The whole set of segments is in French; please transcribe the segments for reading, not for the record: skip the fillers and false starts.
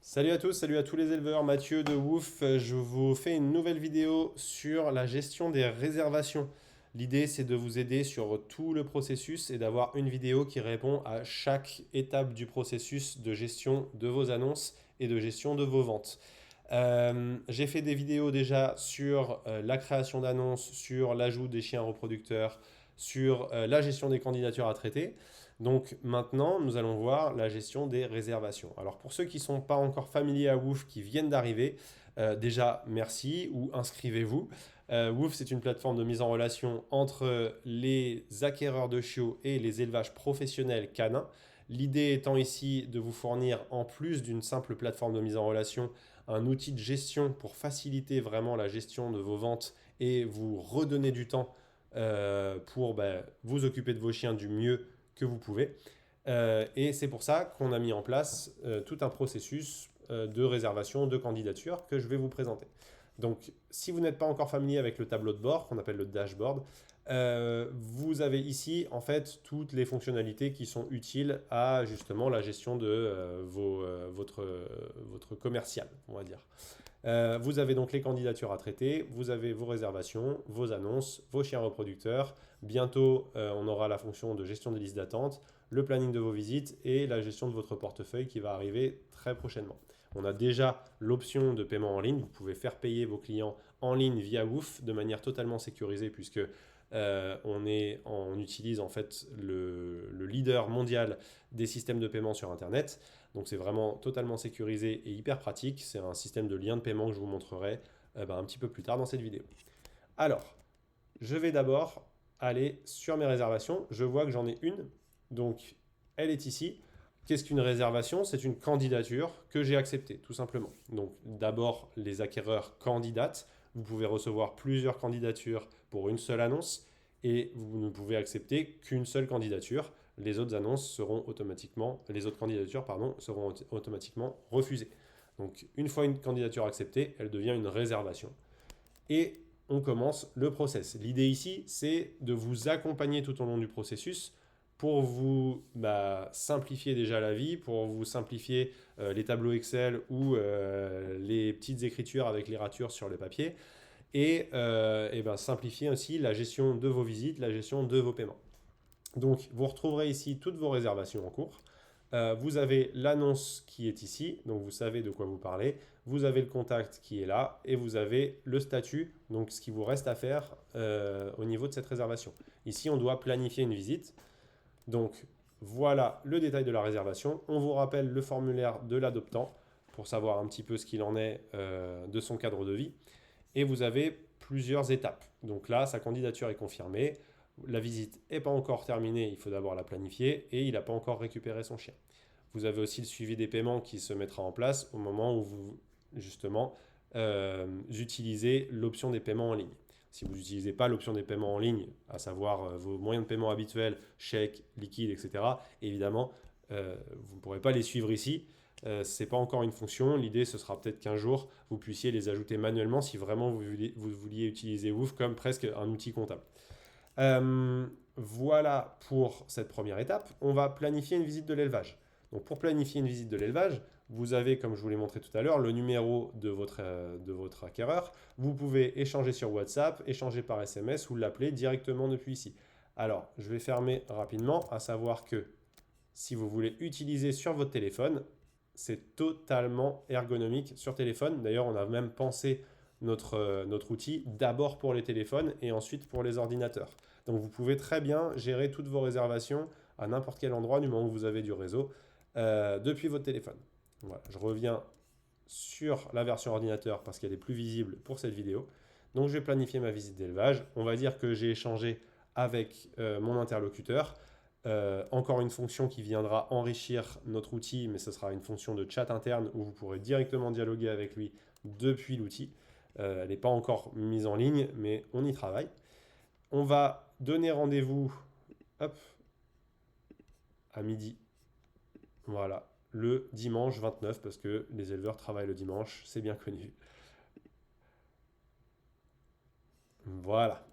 Salut à tous, salut à tous les éleveurs, Mathieu de Wouf. Je vous fais une nouvelle vidéo sur la gestion des réservations. L'idée, c'est de vous aider sur tout le processus et d'avoir une vidéo qui répond à chaque étape du processus de gestion de vos annonces et de gestion de vos ventes. J'ai fait des vidéos déjà sur la création d'annonces, sur l'ajout des chiens reproducteurs, sur la gestion des candidatures à traiter. Donc maintenant, nous allons voir la gestion des réservations. Alors pour ceux qui ne sont pas encore familiers à Woof, qui viennent d'arriver, déjà merci ou inscrivez-vous. Woof, c'est une plateforme de mise en relation entre les acquéreurs de chiots et les élevages professionnels canins. L'idée étant ici de vous fournir, en plus d'une simple plateforme de mise en relation, un outil de gestion pour faciliter vraiment la gestion de vos ventes et vous redonner du temps pour vous occuper de vos chiens du mieux que vous pouvez. Et c'est pour ça qu'on a mis en place tout un processus de réservation de candidature que je vais vous présenter. Donc, si vous n'êtes pas encore familier avec le tableau de bord, qu'on appelle le dashboard, vous avez ici en fait toutes les fonctionnalités qui sont utiles à justement la gestion de votre commercial, on va dire. Vous avez donc les candidatures à traiter, vous avez vos réservations, vos annonces, vos chiens reproducteurs. Bientôt, on aura la fonction de gestion des listes d'attente, le planning de vos visites et la gestion de votre portefeuille qui va arriver très prochainement. On a déjà l'option de paiement en ligne. Vous pouvez faire payer vos clients en ligne via Woof de manière totalement sécurisée puisque on utilise en fait le leader mondial des systèmes de paiement sur Internet. Donc c'est vraiment totalement sécurisé et hyper pratique. C'est un système de lien de paiement que je vous montrerai un petit peu plus tard dans cette vidéo. Alors, je vais d'abord aller sur mes réservations. Je vois que j'en ai une. Donc, elle est ici. Qu'est-ce qu'une réservation? C'est une candidature que j'ai acceptée, tout simplement. Donc, d'abord, les acquéreurs candidatent. Vous pouvez recevoir plusieurs candidatures pour une seule annonce et vous ne pouvez accepter qu'une seule candidature. Les autres annonces seront automatiquement, les autres candidatures, pardon, seront automatiquement refusées. Donc, une fois une candidature acceptée, elle devient une réservation. Et on commence le process. L'idée ici, c'est de vous accompagner tout au long du processus pour vous simplifier déjà la vie, pour vous simplifier les tableaux Excel ou les petites écritures avec les ratures sur le papier, et simplifier aussi la gestion de vos visites, la gestion de vos paiements. Donc, vous retrouverez ici toutes vos réservations en cours. Vous avez l'annonce qui est ici, donc vous savez de quoi vous parlez. Vous avez le contact qui est là et vous avez le statut, donc ce qui vous reste à faire au niveau de cette réservation. Ici, on doit planifier une visite. Donc, voilà le détail de la réservation. On vous rappelle le formulaire de l'adoptant pour savoir un petit peu ce qu'il en est de son cadre de vie. Et vous avez plusieurs étapes. Donc là, sa candidature est confirmée. La visite n'est pas encore terminée, il faut d'abord la planifier et il n'a pas encore récupéré son chien. Vous avez aussi le suivi des paiements qui se mettra en place au moment où vous, justement, utilisez l'option des paiements en ligne. Si vous n'utilisez pas l'option des paiements en ligne, à savoir vos moyens de paiement habituels, chèques, liquides, etc., évidemment, vous ne pourrez pas les suivre ici. Ce n'est pas encore une fonction. L'idée, ce sera peut-être qu'un jour, vous puissiez les ajouter manuellement si vraiment vous vouliez utiliser Woof comme presque un outil comptable. Voilà pour cette première étape. On va planifier une visite de l'élevage. Donc pour planifier une visite de l'élevage, vous avez, comme je vous l'ai montré tout à l'heure, le numéro de votre acquéreur. Vous pouvez échanger sur WhatsApp, échanger par SMS ou l'appeler directement depuis ici. Alors, je vais fermer rapidement, à savoir que si vous voulez utiliser sur votre téléphone, c'est totalement ergonomique sur téléphone. D'ailleurs, on a même pensé notre outil d'abord pour les téléphones et ensuite pour les ordinateurs. Donc vous pouvez très bien gérer toutes vos réservations à n'importe quel endroit du moment où vous avez du réseau depuis votre téléphone. Voilà, je reviens sur la version ordinateur parce qu'elle est plus visible pour cette vidéo. Donc je vais planifier ma visite d'élevage. On va dire que j'ai échangé avec mon interlocuteur. Encore une fonction qui viendra enrichir notre outil, mais ce sera une fonction de chat interne où vous pourrez directement dialoguer avec lui depuis l'outil. Elle n'est pas encore mise en ligne, mais on y travaille. On va donner rendez-vous à midi. Voilà, le dimanche 29, parce que les éleveurs travaillent le dimanche, c'est bien connu. Voilà.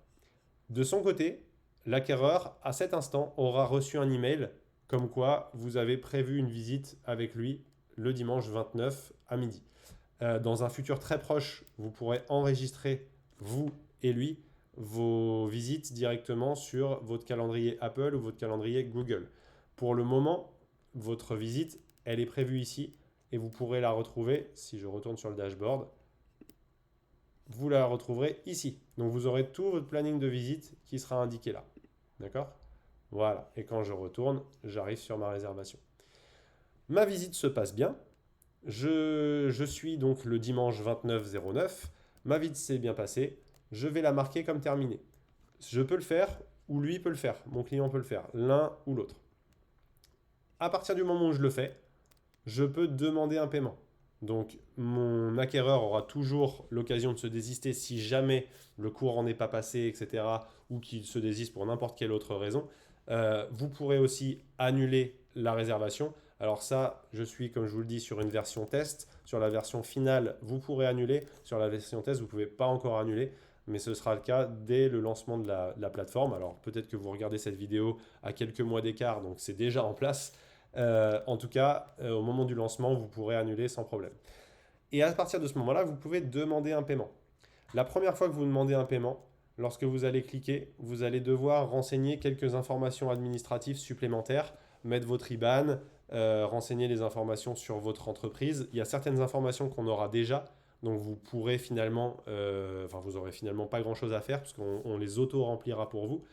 De son côté, l'acquéreur, à cet instant, aura reçu un email comme quoi vous avez prévu une visite avec lui le dimanche 29 à midi. Dans un futur très proche, vous pourrez enregistrer, vous et lui, vos visites directement sur votre calendrier Apple ou votre calendrier Google. Pour le moment, votre visite, elle est prévue ici et vous pourrez la retrouver, si je retourne sur le dashboard, vous la retrouverez ici. Donc vous aurez tout votre planning de visite qui sera indiqué là. D'accord? Voilà. Et quand je retourne, j'arrive sur ma réservation. Ma visite se passe bien. Je suis donc le dimanche 29/09. Ma visite s'est bien passée. Je vais la marquer comme terminée. Je peux le faire ou lui peut le faire. Mon client peut le faire. L'un ou l'autre. À partir du moment où je le fais, je peux demander un paiement. Donc mon acquéreur aura toujours l'occasion de se désister si jamais le courant n'est pas passé, etc. ou qu'il se désiste pour n'importe quelle autre raison. Vous pourrez aussi annuler la réservation. Alors ça, je suis, comme je vous le dis, sur une version test. Sur la version finale, vous pourrez annuler. Sur la version test, vous ne pouvez pas encore annuler. Mais ce sera le cas dès le lancement de la plateforme. Alors peut-être que vous regardez cette vidéo à quelques mois d'écart, donc c'est déjà en place. En tout cas, au moment du lancement, vous pourrez annuler sans problème. Et à partir de ce moment-là, vous pouvez demander un paiement. La première fois que vous demandez un paiement, lorsque vous allez cliquer, vous allez devoir renseigner quelques informations administratives supplémentaires, mettre votre IBAN, renseigner les informations sur votre entreprise. Il y a certaines informations qu'on aura déjà, donc vous pourrez finalement, vous aurez finalement pas grand-chose à faire parce qu'on les auto-remplira pour vous.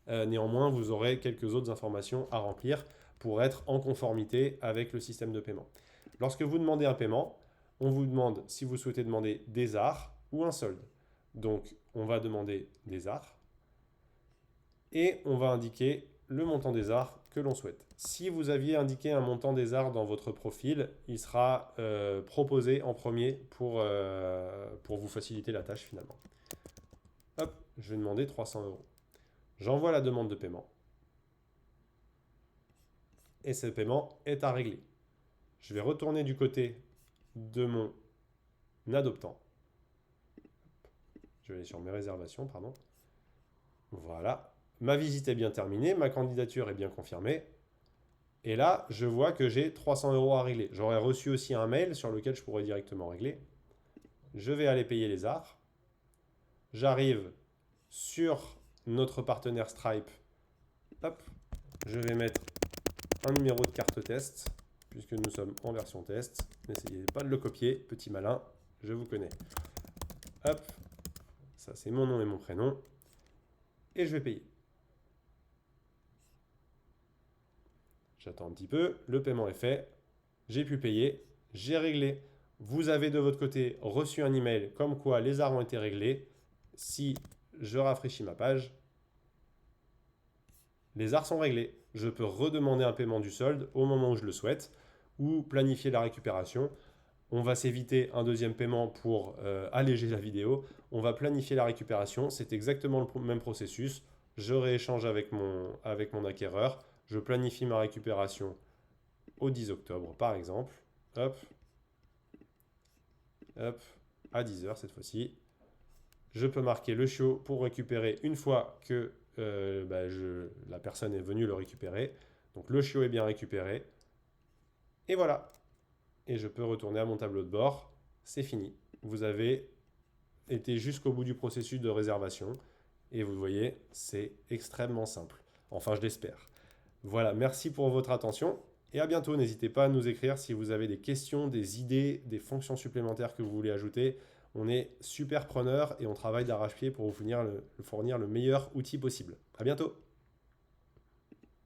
Néanmoins, vous aurez quelques autres informations à remplir pour être en conformité avec le système de paiement. Lorsque vous demandez un paiement, on vous demande si vous souhaitez demander des ARS ou un solde. Donc, on va demander des ARS et on va indiquer le montant des ARS que l'on souhaite. Si vous aviez indiqué un montant des ARS dans votre profil, il sera proposé en premier pour vous faciliter la tâche finalement. Hop, je vais demander 300 €. J'envoie la demande de paiement. Et ce paiement est à régler. Je vais retourner du côté de mon adoptant. Je vais aller sur mes réservations, pardon. Voilà. Ma visite est bien terminée, ma candidature est bien confirmée. Et là, je vois que j'ai 300 € à régler. J'aurais reçu aussi un mail sur lequel je pourrais directement régler. Je vais aller payer les ARS. J'arrive sur notre partenaire Stripe. Hop. Je vais mettre un numéro de carte test, puisque nous sommes en version test. N'essayez pas de le copier, petit malin, je vous connais. Hop, ça c'est mon nom et mon prénom. Et je vais payer. J'attends un petit peu, le paiement est fait. J'ai pu payer, j'ai réglé. Vous avez de votre côté reçu un email comme quoi les ARS ont été réglés. Si je rafraîchis ma page, les ARS sont réglés. Je peux redemander un paiement du solde au moment où je le souhaite ou planifier la récupération. On va s'éviter un deuxième paiement pour alléger la vidéo. On va planifier la récupération. C'est exactement le même processus. Je rééchange avec mon acquéreur. Je planifie ma récupération au 10 octobre, par exemple. Hop. Hop. À 10 h cette fois-ci. Je peux marquer le chiot pour récupérer une fois que la personne est venue le récupérer. Donc le chiot est bien récupéré. Et voilà. Et je peux retourner à mon tableau de bord. C'est fini. Vous avez été jusqu'au bout du processus de réservation. Et vous voyez, c'est extrêmement simple. Enfin, je l'espère. Voilà, merci pour votre attention. Et à bientôt. N'hésitez pas à nous écrire si vous avez des questions, des idées, des fonctions supplémentaires que vous voulez ajouter. On est super preneurs et on travaille d'arrache-pied pour vous fournir le meilleur outil possible. À bientôt.